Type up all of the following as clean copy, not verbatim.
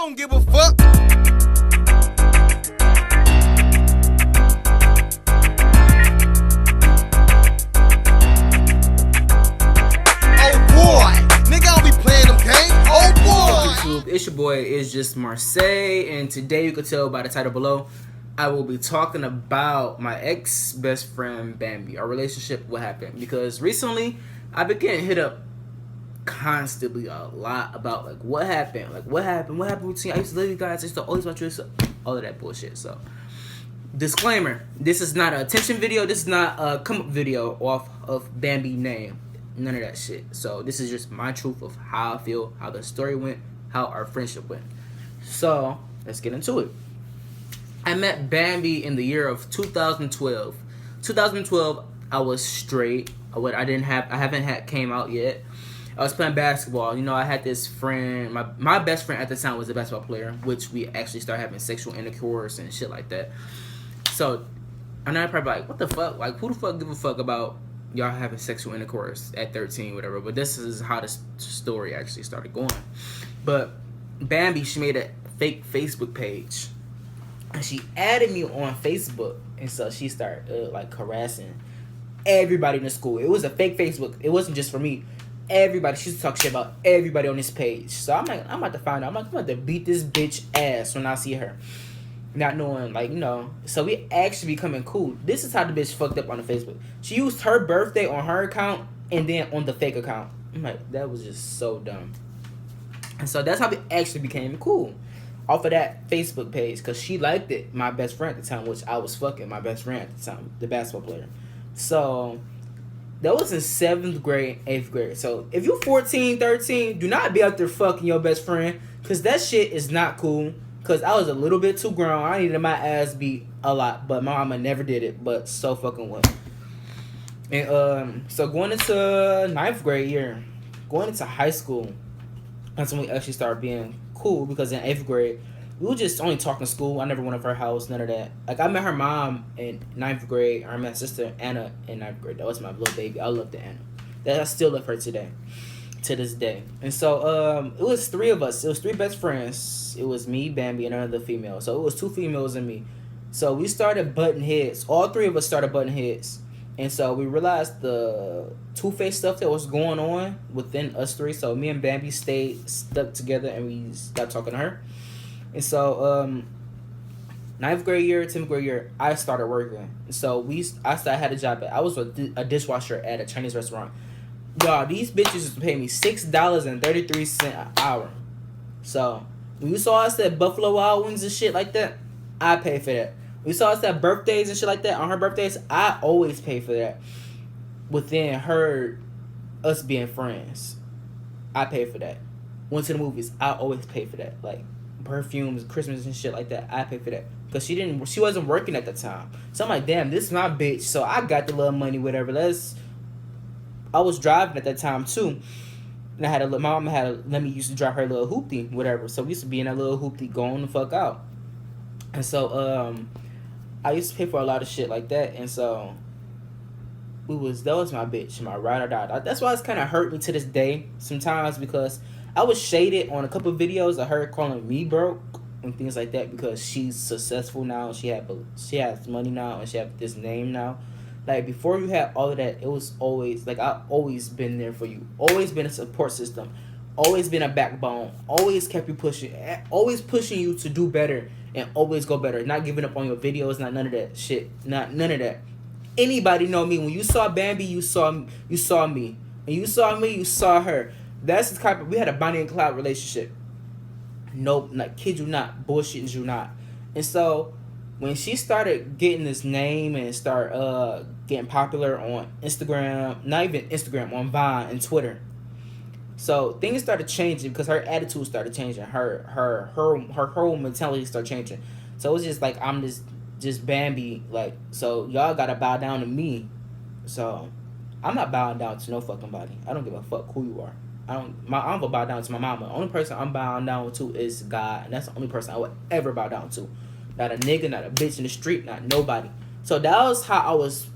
don't give a fuck. Oh boy, nigga, I'll be playing them games. Oh boy. YouTube, it's your boy, It's Just Marseille, and today you can tell by the title below, I will be talking about my ex-best friend Bambi. Our relationship, what happened? Because recently, I've been getting hit up constantly a lot about like what happened between I used to love you guys, I used to always watch you, all of that bullshit. So disclaimer, this is not an attention video, this is not a come up video off of Bambi name, none of that shit. So this is just my truth of how I feel, how the story went, how our friendship went. So let's get into it. I met Bambi in the year of 2012. 2012, I was straight. I haven't came out yet. I was playing basketball. You know, I had this friend. My best friend at the time was a basketball player, which we actually started having sexual intercourse and shit like that. So, and I'm probably like, what the fuck? Like, who the fuck give a fuck about y'all having sexual intercourse at 13, whatever? But this is how the story actually started going. But Bambi, she made a fake Facebook page. And she added me on Facebook. And so she started, like, harassing everybody in the school. It was a fake Facebook. It wasn't just for me. Everybody, she used to talk shit about everybody on this page. So I'm like, I'm about to find out. I'm about to beat this bitch ass when I see her. Not knowing, like, you know. So we actually becoming cool. This is how the bitch fucked up on the Facebook. She used her birthday on her account and then on the fake account. I'm like, that was just so dumb. And so that's how we actually became cool. Off of that Facebook page. Because she liked it, my best friend at the time, which I was fucking my best friend at the time, the basketball player. So that was in 7th grade, 8th grade. So if you're 14, 13, do not be out there fucking your best friend. Because that shit is not cool. Because I was a little bit too grown. I needed my ass beat a lot. But my mama never did it. But so fucking what. And so going into 9th grade year, going into high school, that's when we actually started being cool. Because in 8th grade, we were just only talking school. I never went over her house, none of that. Like, I met her mom in 9th grade. I met her sister, Anna, in 9th grade. That was my little baby. I loved Anna. I still love her today, to this day. And so, it was 3 of us. It was 3 best friends. It was me, Bambi, and another female. So, it was 2 females and me. So, we started butting heads. All 3 of us started butting heads. And so, we realized the two-faced stuff that was going on within us 3. So, me and Bambi stayed stuck together, and we stopped talking to her. And so, 9th grade year, 10th grade year, I started working. So, I had a job. I was a dishwasher at a Chinese restaurant. Y'all, these bitches used to pay me $6.33 an hour. So, when you saw us at Buffalo Wild Wings and shit like that, I paid for that. When you saw us at birthdays and shit like that, on her birthdays, I always pay for that. Within us being friends, I pay for that. Went to the movies, I always pay for that. Like, perfumes, Christmas and shit like that, I pay for that. Because she wasn't working at the time. So I'm like, damn, this is my bitch. So I got the little money, whatever. I was driving at that time too. And my mom let me used to drive her little hoopty, whatever. So we used to be in that little hoopty going the fuck out. And so I used to pay for a lot of shit like that. And so that was my bitch, my ride or die. That's why it's kind of hurt me to this day sometimes, because I was shaded on a couple of videos of her calling me broke and things like that, because she's successful now. She has money now, and she has this name now. Like, before you had all of that, it was always, like, I've always been there for you. Always been a support system. Always been a backbone. Always kept you pushing. Always pushing you to do better and always go better. Not giving up on your videos, not none of that shit. Not none of that. Anybody know me. When you saw Bambi, you saw me. And you saw me, you saw her. That's the type of, we had a Bonnie and Clyde relationship. Nope, like, kid you not, bullshit you not. And so, when she started getting this name and start getting popular on Instagram, not even Instagram, on Vine and Twitter. So things started changing because her attitude started changing. Her whole mentality started changing. So it was just like, I'm just Bambi, like, so y'all gotta bow down to me. So I'm not bowing down to no fucking body. I don't give a fuck who you are. I'm gonna bow down to my mama. The only person I'm bowing down to is God, and that's the only person I would ever bow down to. Not a nigga, not a bitch in the street, not nobody. So that was how I was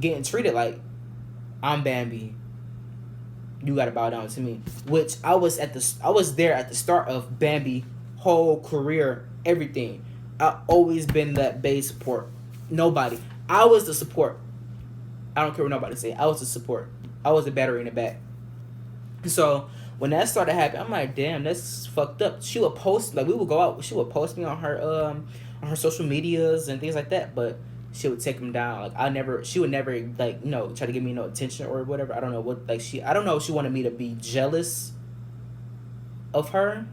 getting treated. Like, I'm Bambi. You gotta bow down to me. Which I was there at the start of Bambi whole career, everything. I always been that base support. Nobody. I was the support. I don't care what nobody say. I was the support. I was the battery in the back. So when that started happening, I'm like, damn, that's fucked up. She would post, like, we would go out. She would post me on her social medias and things like that, but she would take them down. Like, she would never, like, try to give me no attention or whatever. I don't know what, like, I don't know if she wanted me to be jealous of her,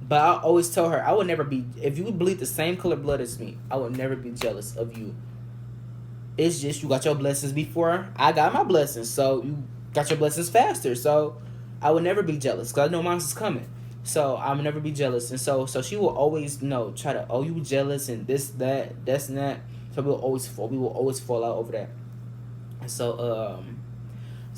but I always tell her I would never be. If you bleed the same color blood as me, I would never be jealous of you. It's just you got your blessings before I got my blessings, so you got your blessings faster. So I would never be jealous because I know mine's is coming. So I would never be jealous, and so she will always try to, oh, you jealous and this that's and that. So we will always fall out over that. And so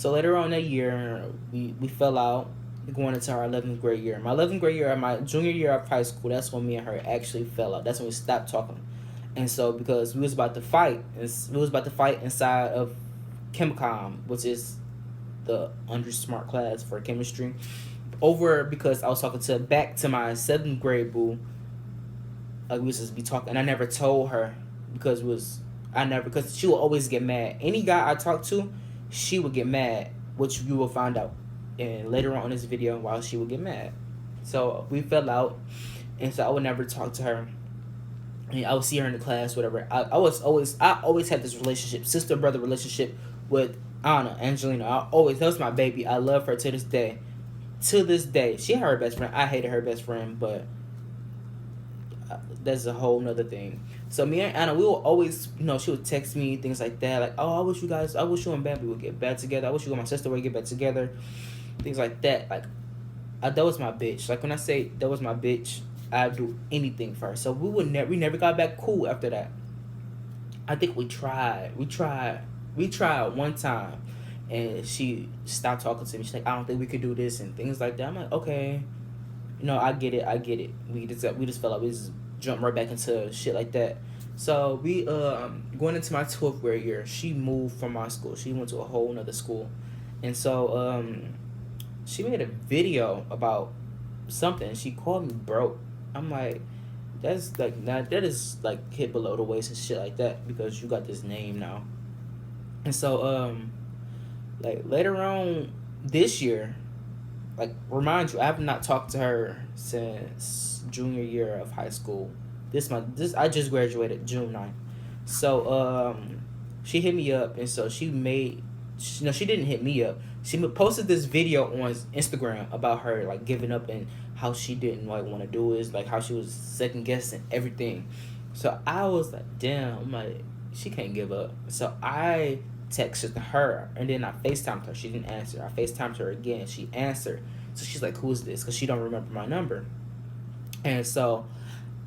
later on that year we fell out, going into our 11th grade year. My 11th grade year, my junior year of high school, that's when me and her actually fell out. That's when we stopped talking. And so because we was about to fight inside of Chemcom, which is the under smart class for chemistry, over because I was talking back to my 7th grade boo. Like, we was just be talking, and I never told her because she would always get mad. Any guy I talked to, she would get mad, which you will find out and later on in this video while she would get mad. So we fell out, and so I would never talk to her. I mean, I would see her in the class, whatever. I always had this relationship, sister brother relationship with Angelina. That was my baby. I love her to this day. To this day, she had her best friend. I hated her best friend, but that's a whole nother thing. So me and Anna, we will always, she would text me things like that, like, oh, I wish you and Bambi would get back together. I wish you and my sister would get back together. Things like that. Like, that was my bitch. Like, when I say that was my bitch, I'd do anything for her. So we never got back cool after that. I think we tried one time, and she stopped talking to me. She's like, I don't think we could do this and things like that. I'm like, okay, I get it. We just fell out. We just jumped right back into shit like that. So we going into my 12th grade year, she moved from my school. She went to a whole nother school, and so she made a video about something. She called me broke. I'm like, that is like hit below the waist and shit like that because you got this name now. And so like later on this year, like, remind you, I have not talked to her since junior year of high school. I just graduated June 9th. So she hit me up, and so she didn't hit me up. She posted this video on Instagram about her, like, giving up and how she didn't, like, want to do it, like how she was second guessing everything. So I was like, damn, I'm like, she can't give up. So I texted her, and then I FaceTimed her. She didn't answer. I FaceTimed her again. She answered. So she's like, who's this? Because she don't remember my number. And so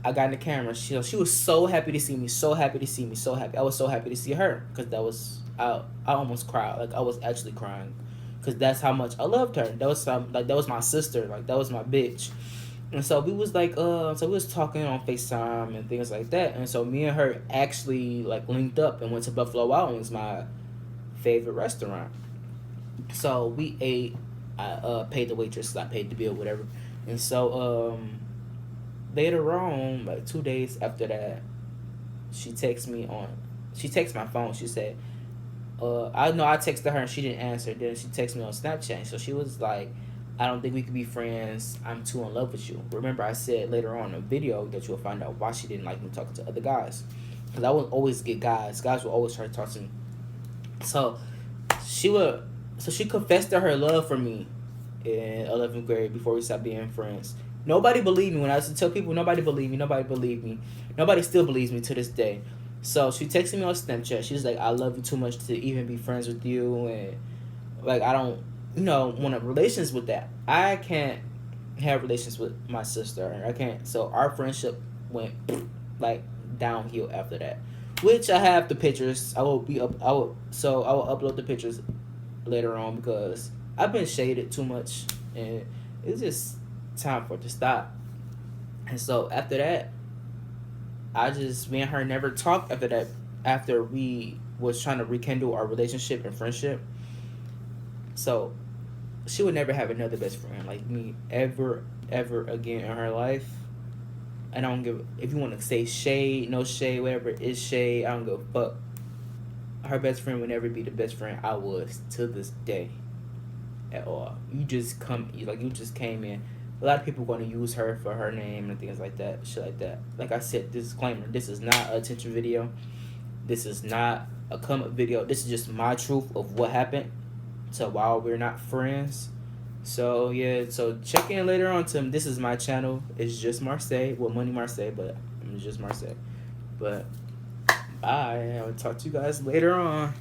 I got in the camera. She was so happy to see me, so happy. I was so happy to see her because I almost cried. Like, I was actually crying because that's how much I loved her. That was my sister. Like, that was my bitch. And so we was like, so we was talking on FaceTime and things like that. And so me and her actually, like, linked up and went to Buffalo Wild Wings, my favorite restaurant. So we ate. I paid the waitress. I paid the bill, whatever. And so later on, like 2 days after that, she texted my phone. She said, I texted her and she didn't answer. Then she texted me on Snapchat. So she was like, I don't think we could be friends. I'm too in love with you. Remember, I said later on in the video that you'll find out why she didn't like me talking to other guys. Because I would always get guys. Guys would always try to talk to me. So she confessed to her love for me in 11th grade before we stopped being friends. Nobody believed me. When I used to tell people, nobody believed me. Nobody still believes me to this day. So she texted me on Snapchat. She's like, I love you too much to even be friends with you. And, like, I don't, want relations with that. I can't have relations with my sister. I can't. So our friendship went, like, downhill after that. Which I have the pictures. I will upload the pictures later on because I've been shaded too much. And it's just time for it to stop. And so after that, me and her never talked after that, after we was trying to rekindle our relationship and friendship. So she would never have another best friend like me, ever ever again in her life. And I don't give, if you want to say shade, no shade, whatever it is shade, I don't give a fuck. Her best friend would never be the best friend I was to this day at all. You just came in. A lot of people going to use her for her name and things like that, shit like that. Like I said, disclaimer: this is not an attention video. This is not a come up video. This is just my truth of what happened. So while we're not friends, so yeah, so check in later on to this is my channel. It's just Marseille. Well, Money Marseille, but I'm just Marseille. But bye. I will talk to you guys later on.